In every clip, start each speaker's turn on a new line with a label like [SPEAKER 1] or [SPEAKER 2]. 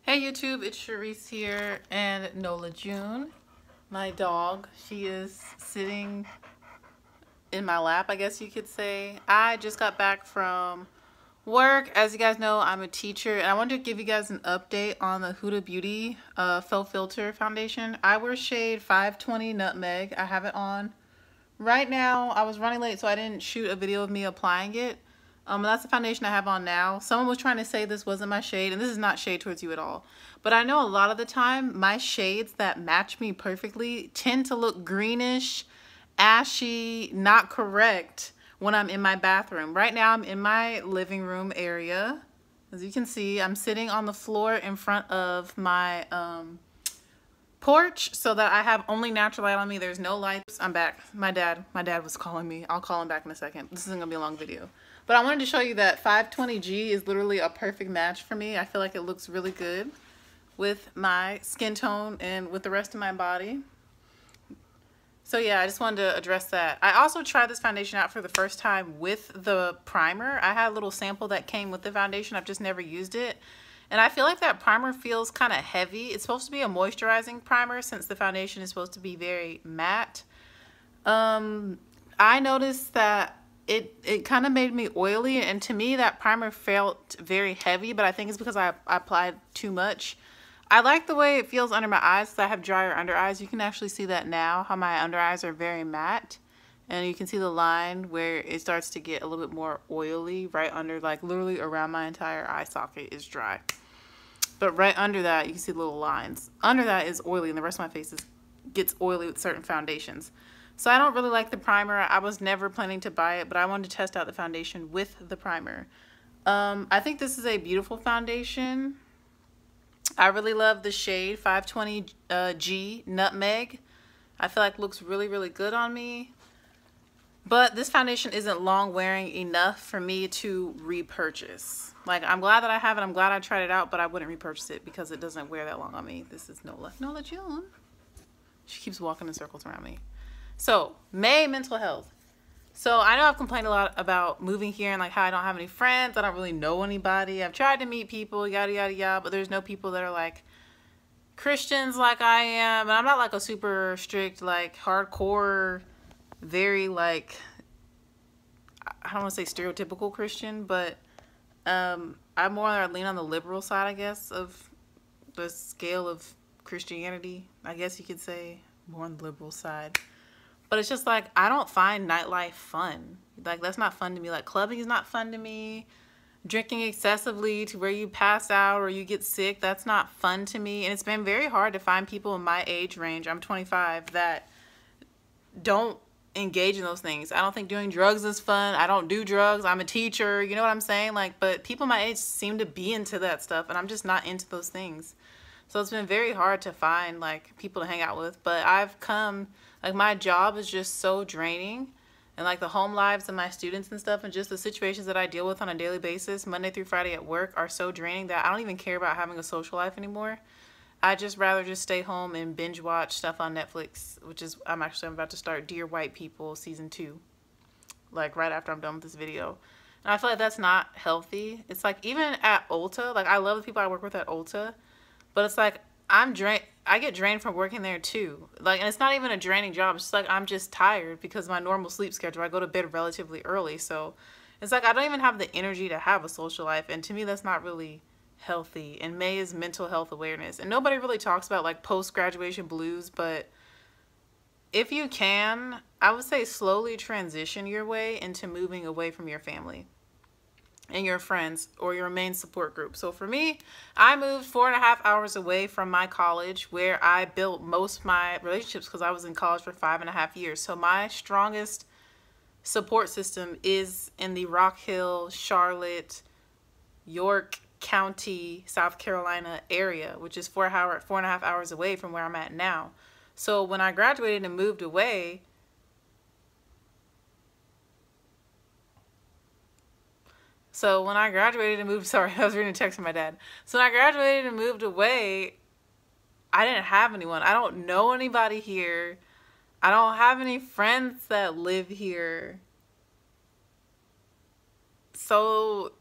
[SPEAKER 1] Hey YouTube, it's Sharice here and Nola June, my dog. She is sitting in my lap, I guess you could say. I just got back from work. As you guys know, I'm a teacher and I wanted to give you guys an update on the Huda Beauty Faux Filter Foundation. I wear shade 520 Nutmeg. I have it on right now. I was running late so I didn't shoot a video of me applying it. That's the foundation I have on now. Someone was trying to say this wasn't my shade, and this is not shade towards you at all. But I know a lot of the time, my shades that match me perfectly tend to look greenish, ashy, not correct when I'm in my bathroom. Right now, I'm in my living room area. As you can see, I'm sitting on the floor in front of my porch so that I have only natural light on me. There's no lights. I'm back. My dad was calling me. I'll call him back in a second. This isn't gonna be a long video. But I wanted to show you that 520G is literally a perfect match for me. I feel like it looks really good with my skin tone and with the rest of my body. So yeah, I just wanted to address that. I also tried this foundation out for the first time with the primer. I had a little sample that came with the foundation. I've just never used it. And I feel like that primer feels kind of heavy. It's supposed to be a moisturizing primer since the foundation is supposed to be very matte. I noticed that it kind of made me oily, and to me that primer felt very heavy, but I think it's because I applied too much. I like the way it feels under my eyes because I have drier under eyes. You can actually see that now, how my under eyes are very matte. And you can see the line where it starts to get a little bit more oily right under, like literally around my entire eye socket is dry. But right under that, you can see little lines. Under that is oily, and the rest of my face gets oily with certain foundations. So I don't really like the primer. I was never planning to buy it, but I wanted to test out the foundation with the primer. I think this is a beautiful foundation. I really love the shade 520G Nutmeg. I feel like it looks really, really good on me. But this foundation isn't long wearing enough for me to repurchase. Like, I'm glad that I have it. I'm glad I tried it out, but I wouldn't repurchase it because it doesn't wear that long on me. This is Nola June. She keeps walking in circles around me. So, May mental health. So, I know I've complained a lot about moving here and like how I don't have any friends. I don't really know anybody. I've tried to meet people, yada, yada, yada, but there's no people that are like Christians like I am. And I'm not like a super strict, like hardcore, very like, I don't want to say stereotypical Christian, but I'm more lean on the liberal side, I guess, of the scale of Christianity. I guess you could say more on the liberal side. But it's just like, I don't find nightlife fun. Like, that's not fun to me. Like, clubbing is not fun to me. Drinking excessively to where you pass out or you get sick, that's not fun to me. And it's been very hard to find people in my age range, I'm 25, that don't engage in those things. I don't think doing drugs is fun. I don't do drugs. I'm a teacher. You know what I'm saying? Like, but people my age seem to be into that stuff, and I'm just not into those things. So it's been very hard to find like people to hang out with. But I've come, like, my job is just so draining, and like the home lives of my students and stuff, and just the situations that I deal with on a daily basis, Monday through Friday at work, are so draining that I don't even care about having a social life anymore. I just rather just stay home and binge watch stuff on Netflix, which is, I'm about to start Dear White People season 2, like right after I'm done with this video. And I feel like that's not healthy. It's like, even at Ulta, like, I love the people I work with at Ulta, but it's like, I get drained from working there too. Like, and it's not even a draining job. It's just like, I'm just tired because of my normal sleep schedule. I go to bed relatively early. So it's like, I don't even have the energy to have a social life. And to me, that's not really healthy. And May is mental health awareness. And nobody really talks about like post-graduation blues, but if you can, I would say slowly transition your way into moving away from your family and your friends or your main support group. So for me, I moved 4.5 hours away from my college, where I built most of my relationships because I was in college for 5.5 years. So my strongest support system is in the Rock Hill, Charlotte, York County, South Carolina area, which is 4.5 hours away from where I'm at now. So when I graduated and moved away, sorry, I was reading a text from my dad. So when I graduated and moved away, I didn't have anyone. I don't know anybody here. I don't have any friends that live here. So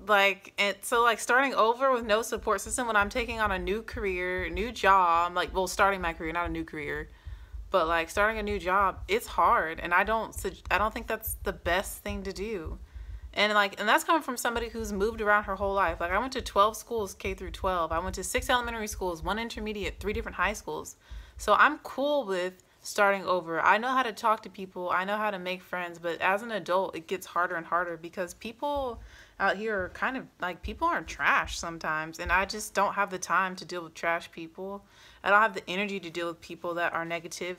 [SPEAKER 1] Like, and so like starting over with no support system when I'm taking on a new career, new job, like, well, starting my career, not a new career, but like starting a new job, it's hard, and I don't think that's the best thing to do. And like, and that's coming from somebody who's moved around her whole life. Like, I went to 12 schools, K through 12. I went to 6 elementary schools, 1 intermediate, 3 different high schools. So I'm cool with starting over. I know how to talk to people. I know how to make friends, but as an adult, it gets harder and harder because people out here are kind of like, people are trash sometimes, and I just don't have the time to deal with trash people. I don't have the energy to deal with people that are negative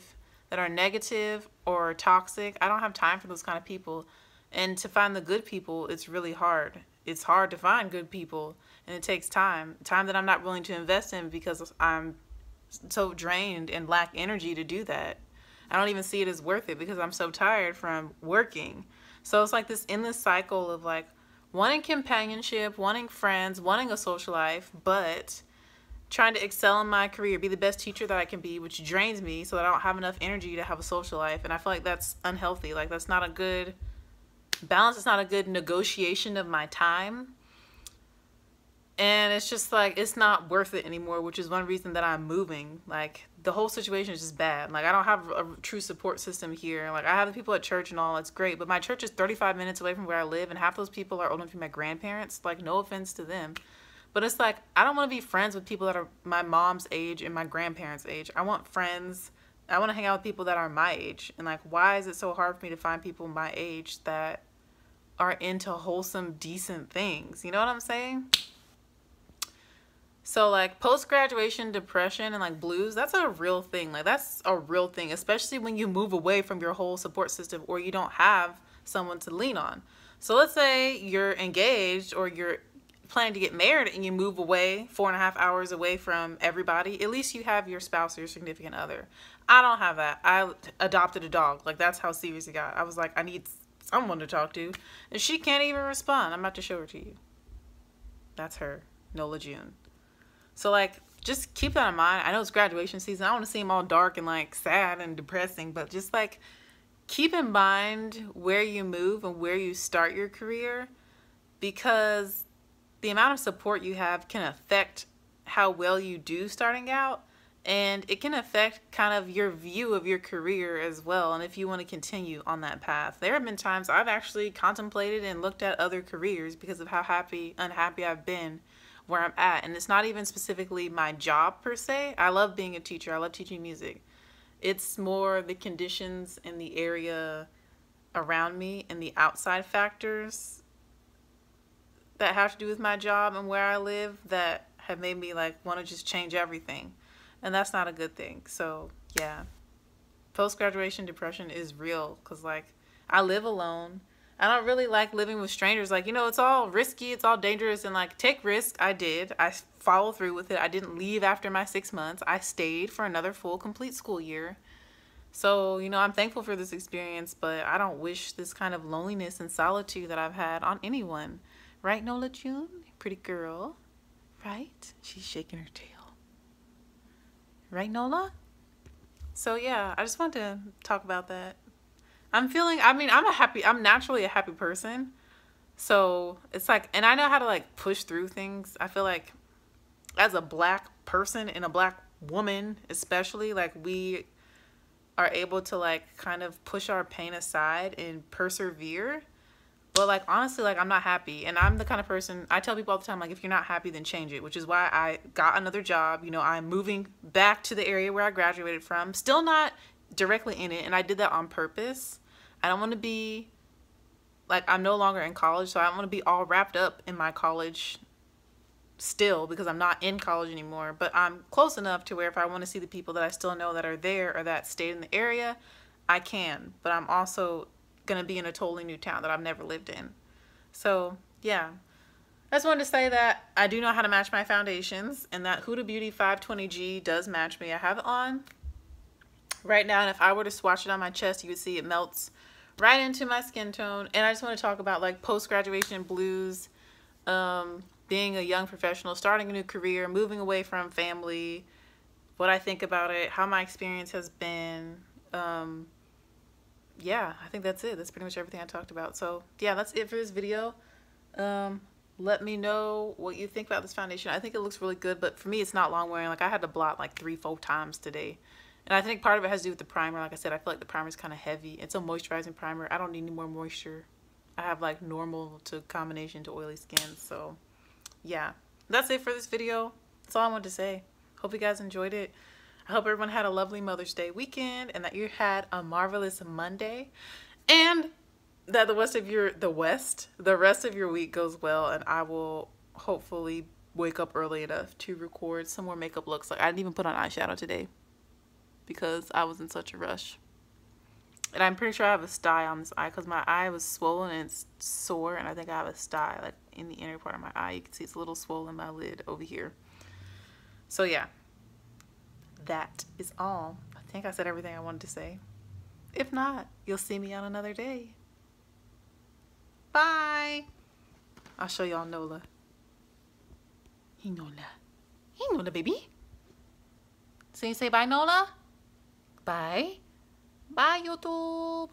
[SPEAKER 1] or toxic. I don't have time for those kind of people. And to find the good people, it's really hard. It's hard to find good people, and it takes time that I'm not willing to invest in because I'm so drained and lack energy to do that. I don't even see it as worth it because I'm so tired from working. So it's like this endless cycle of like wanting companionship, wanting friends, wanting a social life, but trying to excel in my career, be the best teacher that I can be, which drains me so that I don't have enough energy to have a social life. And I feel like that's unhealthy. Like, that's not a good balance. It's not a good negotiation of my time. And it's just like, it's not worth it anymore, which is one reason that I'm moving. Like, the whole situation is just bad. Like, I don't have a true support system here. Like, I have the people at church and all, it's great, but my church is 35 minutes away from where I live, and half those people are older than my grandparents. Like, no offense to them. But it's like, I don't want to be friends with people that are my mom's age and my grandparents' age. I want friends. I want to hang out with people that are my age. And like, why is it so hard for me to find people my age that are into wholesome, decent things? You know what I'm saying? So like, post-graduation depression and like blues, that's a real thing. Like, that's a real thing, especially when you move away from your whole support system or you don't have someone to lean on. So let's say you're engaged or you're planning to get married and you move away 4.5 hours away from everybody. At least you have your spouse or your significant other. I don't have that. I adopted a dog. Like, that's how serious it got. I was like, I need someone to talk to, and she can't even respond. I'm about to show her to you. That's her, Nola June. So like, just keep that in mind. I know it's graduation season. I don't want to seem all dark and like sad and depressing, but just like, keep in mind where you move and where you start your career, because the amount of support you have can affect how well you do starting out, and it can affect kind of your view of your career as well, and if you want to continue on that path. There have been times I've actually contemplated and looked at other careers because of how unhappy I've been where I'm at. And it's not even specifically my job per se. I love being a teacher. I love teaching music. It's more the conditions in the area around me and the outside factors that have to do with my job and where I live that have made me like want to just change everything. And that's not a good thing. So yeah, post-graduation depression is real, because like, I live alone. I don't really like living with strangers. Like, you know, it's all risky, it's all dangerous, and like, take risks. I did. I followed through with it. I didn't leave after my 6 months. I stayed for another full complete school year. So, you know, I'm thankful for this experience, but I don't wish this kind of loneliness and solitude that I've had on anyone. Right, Nola June? Pretty girl. Right? She's shaking her tail. Right, Nola? So yeah, I just wanted to talk about that. I'm naturally a happy person. So it's like, and I know how to like push through things. I feel like as a black person and a black woman, especially, like, we are able to like kind of push our pain aside and persevere. But like, honestly, like, I'm not happy, and I'm the kind of person, I tell people all the time, like, if you're not happy, then change it, which is why I got another job. You know, I'm moving back to the area where I graduated from, still not directly in it, and I did that on purpose. I don't want to be like, I'm no longer in college, so I don't want to be all wrapped up in my college still, because I'm not in college anymore. But I'm close enough to where if I want to see the people that I still know that are there or that stayed in the area, I can. But I'm also gonna be in a totally new town that I've never lived in. So yeah, I just wanted to say that I do know how to match my foundations, and that Huda Beauty 520G does match me. I have it on right now, and if I were to swatch it on my chest, you would see it melts right into my skin tone. And I just want to talk about like post-graduation blues, being a young professional, starting a new career, moving away from family, what I think about it, how my experience has been. Yeah, I think that's it. That's pretty much everything I talked about. So yeah, that's it for this video. Let me know what you think about this foundation. I think it looks really good, but for me, it's not long wearing. Like, I had to blot like 3-4 times today. And I think part of it has to do with the primer. Like I said, I feel like the primer is kind of heavy. It's a moisturizing primer. I don't need any more moisture. I have like normal to combination to oily skin. So yeah, that's it for this video. That's all I wanted to say. Hope you guys enjoyed it. I hope everyone had a lovely Mother's Day weekend and that you had a marvelous Monday, and that the rest of your week goes well, and I will hopefully wake up early enough to record some more makeup looks. Like, I didn't even put on eyeshadow today because I was in such a rush. And I'm pretty sure I have a sty on this eye because my eye was swollen and it's sore, and I think I have a sty like in the inner part of my eye. You can see it's a little swollen, my lid over here. So yeah, that is all. I think I said everything I wanted to say. If not, you'll see me on another day. Bye. I'll show y'all Nola. Hey, Nola. Hey, Nola, baby. So you say bye, Nola? Bye. Bye, YouTube.